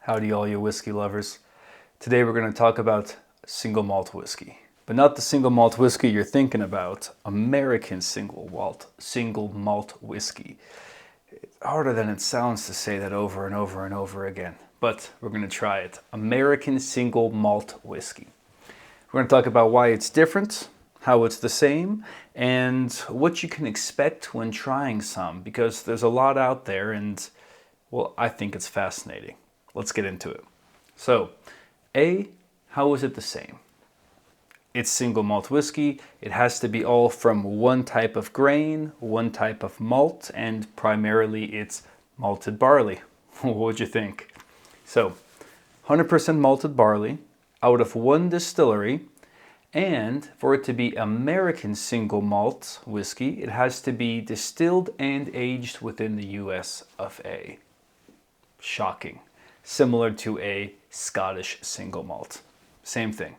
Howdy all you whiskey lovers. Today we're going to talk about single malt whiskey. But not the single malt whiskey you're thinking about, American single malt whiskey. It's harder than it sounds to say that over and over and over again, but we're going to try it. American single malt whiskey. We're going to talk about why it's different, how it's the same, and what you can expect when trying some, because there's a lot out there and, well, I think it's fascinating. Let's get into it. So, how is it the same? It's single malt whiskey. It has to be all from one type of grain, one type of malt, and primarily it's malted barley. What'd you think? So, 100% malted barley out of one distillery, and for it to be American single malt whiskey, it has to be distilled and aged within the US of A. Shocking. Similar to a Scottish single malt. Same thing.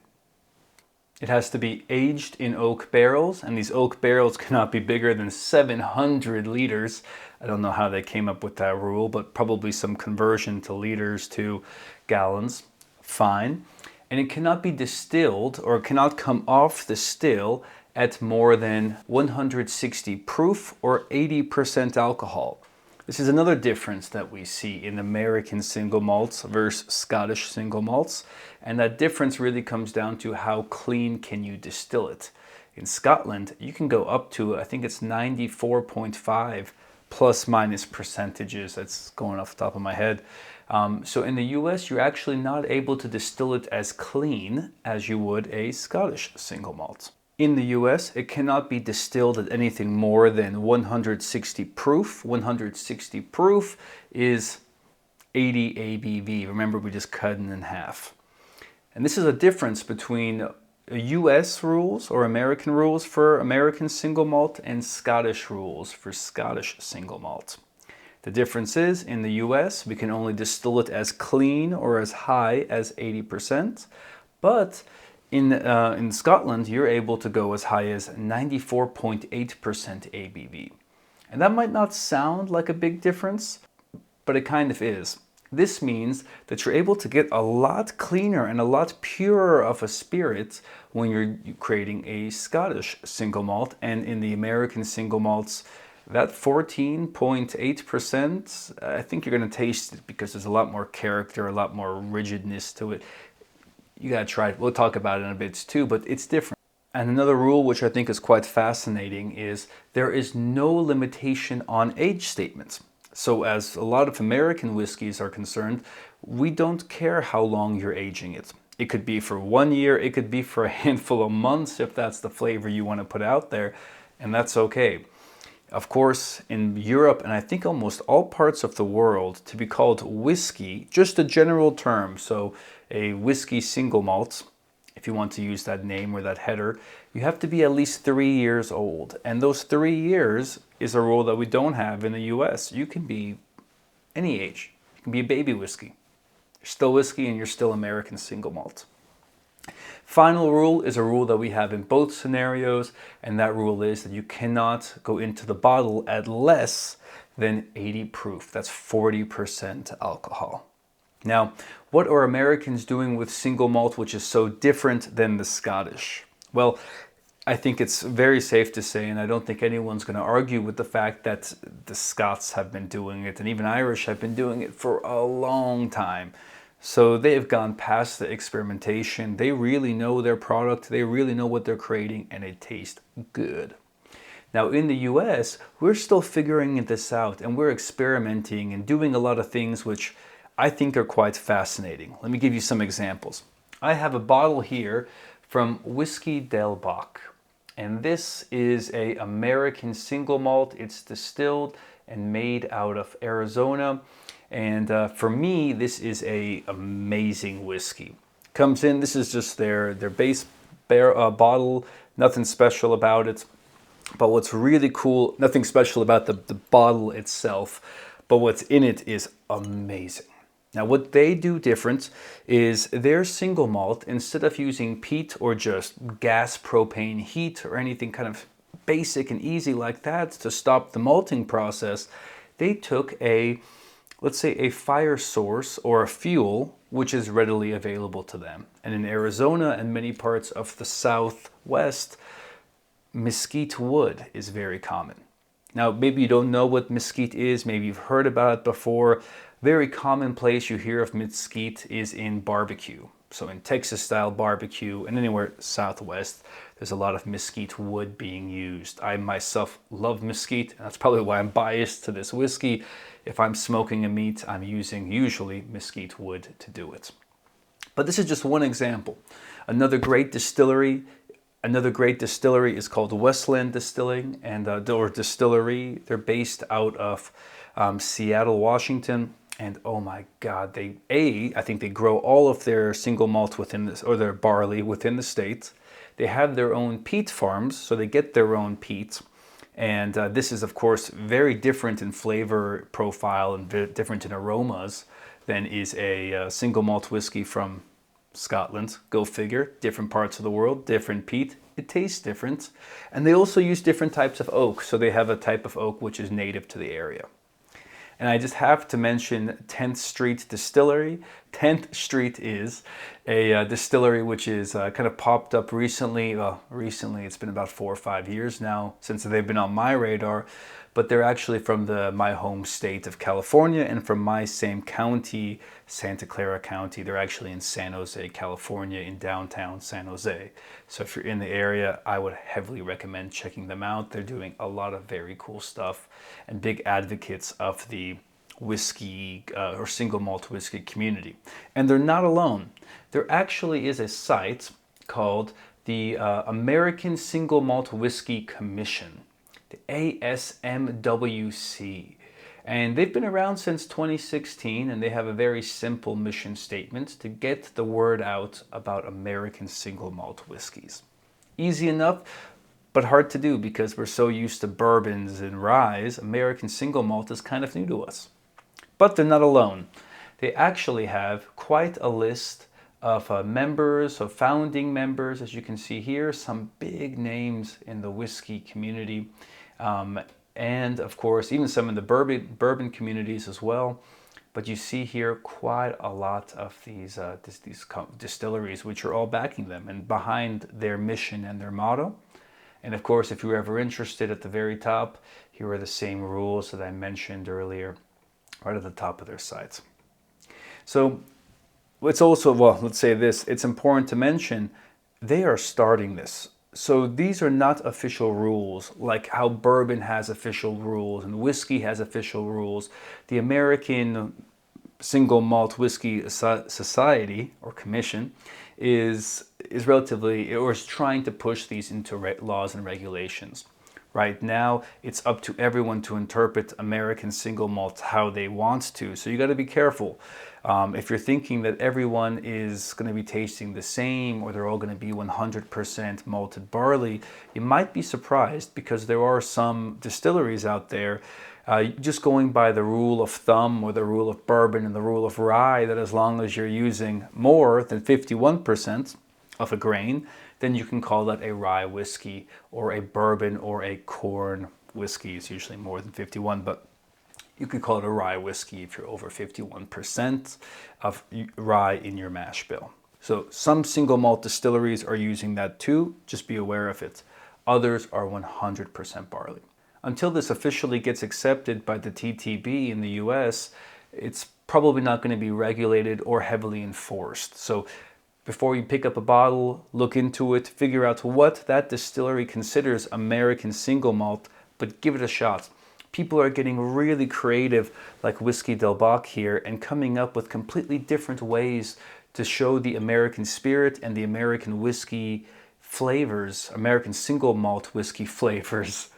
It has to be aged in oak barrels, and these oak barrels cannot be bigger than 700 liters. I don't know how they came up with that rule, but probably some conversion to liters to gallons. Fine. And it cannot be distilled, or cannot come off the still at more than 160 proof or 80% alcohol. This is another difference that we see in American single malts versus Scottish single malts, and that difference really comes down to how clean can you distill it. In Scotland, you can go up to, I think it's 94.5 plus minus percentages. That's going off the top of my head. So in the US, you're actually not able to distill it as clean as you would a Scottish single malt. In the US, it cannot be distilled at anything more than 160 proof. 160 proof is 80 ABV. Remember, we just cut it in half. And this is a difference between US rules or American rules for American single malt and Scottish rules for Scottish single malt. The difference is, in the US, we can only distill it as clean or as high as 80%, but in Scotland, you're able to go as high as 94.8% ABV. And that might not sound like a big difference, but it kind of is. This means that you're able to get a lot cleaner and a lot purer of a spirit when you're creating a Scottish single malt. And in the American single malts, that 14.8%, I think you're going to taste it because there's a lot more character, a lot more rigidness to it. You gotta try it. We'll talk about it in a bit too, but it's different. And another rule which I think is quite fascinating is there is no limitation on age statements. So as a lot of American whiskeys are concerned, we don't care how long you're aging it. It could be for 1 year, it could be for a handful of months if that's the flavor you want to put out there, and that's okay. Of course, in Europe, and I think almost all parts of the world, to be called whiskey, just a general term, so a whiskey single malt, if you want to use that name or that header, you have to be at least 3 years old. And those 3 years is a rule that we don't have in the US. You can be any age. You can be a baby whiskey. You're still whiskey and you're still American single malt. Final rule is a rule that we have in both scenarios, and that rule is that you cannot go into the bottle at less than 80 proof. That's 40% alcohol. Now, what are Americans doing with single malt which is so different than the Scottish? Well, I think it's very safe to say, and I don't think anyone's going to argue with the fact that the Scots have been doing it, and even Irish have been doing it for a long time. So they have gone past the experimentation. They really know their product. They really know what they're creating, and it tastes good. Now in the US, we're still figuring this out, and we're experimenting and doing a lot of things which I think are quite fascinating. Let me give you some examples. I have a bottle here from Whiskey Del Bock, and this is a American single malt. It's distilled and made out of Arizona. And for me, this is a amazing whiskey. Comes in, this is just their base bottle, nothing special about it. But what's really cool, nothing special about the bottle itself, but what's in it is amazing. Now what they do different is their single malt, instead of using peat or just gas propane heat or anything kind of basic and easy like that to stop the malting process, they took a let's say, a fire source or a fuel which is readily available to them. And in Arizona and many parts of the Southwest, mesquite wood is very common. Now, maybe you don't know what mesquite is, maybe you've heard about it before. Very common place you hear of mesquite is in barbecue. So in Texas style barbecue and anywhere Southwest, there's a lot of mesquite wood being used. I myself love mesquite, and that's probably why I'm biased to this whiskey. If I'm smoking a meat, I'm using usually mesquite wood to do it. But this is just one example. Another great distillery is called Westland Distilling or Distillery. They're based out of Seattle, Washington. And oh my God, I think they grow all of their single malt within this, or their barley within the state. They have their own peat farms, so they get their own peat. And this is, of course, very different in flavor profile and different in aromas than is a single malt whiskey from Scotland. Go figure. Different parts of the world, different peat. It tastes different. And they also use different types of oak. So they have a type of oak which is native to the area. And I just have to mention 10th Street Distillery. 10th Street is a distillery which is kind of popped up recently. Well, recently, it's been about 4 or 5 years now since they've been on my radar. But they're actually from my home state of California and from my same county, Santa Clara County. They're actually in San Jose, California, in downtown San Jose. So if you're in the area, I would heavily recommend checking them out. They're doing a lot of very cool stuff and big advocates of the whiskey or single malt whiskey community. And they're not alone. There actually is a site called the American Single Malt Whiskey Commission, the ASMWC. And they've been around since 2016, and they have a very simple mission statement to get the word out about American single malt whiskeys. Easy enough, but hard to do because we're so used to bourbons and ryes. American single malt is kind of new to us. But they're not alone. They actually have quite a list of members, of founding members, as you can see here, some big names in the whiskey community. And of course, even some in the bourbon communities as well. But you see here quite a lot of these distilleries, which are all backing them and behind their mission and their motto. And of course, if you're ever interested, at the very top, here are the same rules that I mentioned earlier, right at the top of their site. So it's also, well, let's say this, it's important to mention, they are starting this. So these are not official rules, like how bourbon has official rules and whiskey has official rules. The American Single Malt Whiskey Society or Commission is relatively, or is trying to push these into laws and regulations. Right now, it's up to everyone to interpret American single malt how they want to. So you got to be careful. If you're thinking that everyone is going to be tasting the same, or they're all going to be 100% malted barley, you might be surprised, because there are some distilleries out there just going by the rule of thumb or the rule of bourbon and the rule of rye, that as long as you're using more than 51% of a grain, then you can call that a rye whiskey or a bourbon or a corn whiskey. It's usually more than 51, but you could call it a rye whiskey if you're over 51% of rye in your mash bill. So some single malt distilleries are using that too. Just be aware of it. Others are 100% barley. Until this officially gets accepted by the TTB in the US, it's probably not going to be regulated or heavily enforced. So before you pick up a bottle, look into it, figure out what that distillery considers American single malt, but give it a shot. People are getting really creative, like Whiskey Del Bach here, and coming up with completely different ways to show the American spirit and the American whiskey flavors, American single malt whiskey flavors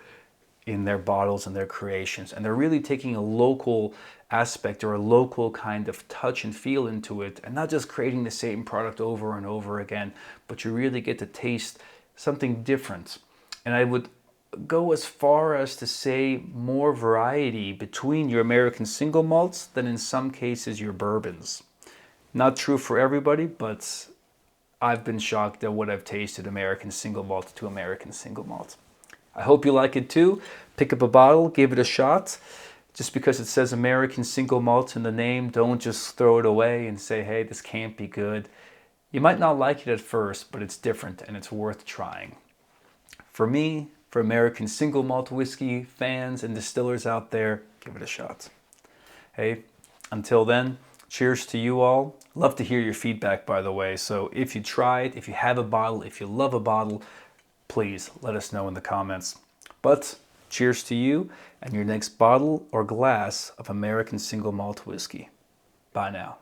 in their bottles and their creations. And they're really taking a local aspect or a local kind of touch and feel into it, and not just creating the same product over and over again, but you really get to taste something different. And I would go as far as to say more variety between your American single malts than in some cases your bourbons. Not true for everybody, but I've been shocked at what I've tasted American single malt to American single malt. I hope you like it too. Pick up a bottle, give it a shot. Just because it says American Single Malt in the name, don't just throw it away and say, hey, this can't be good. You might not like it at first, but it's different and it's worth trying. For me, for American Single Malt Whiskey fans and distillers out there, give it a shot. Hey, until then, cheers to you all. Love to hear your feedback, by the way. So if you tried, if you have a bottle, if you love a bottle, please let us know in the comments. But cheers to you and your next bottle or glass of American Single Malt Whiskey. Bye now.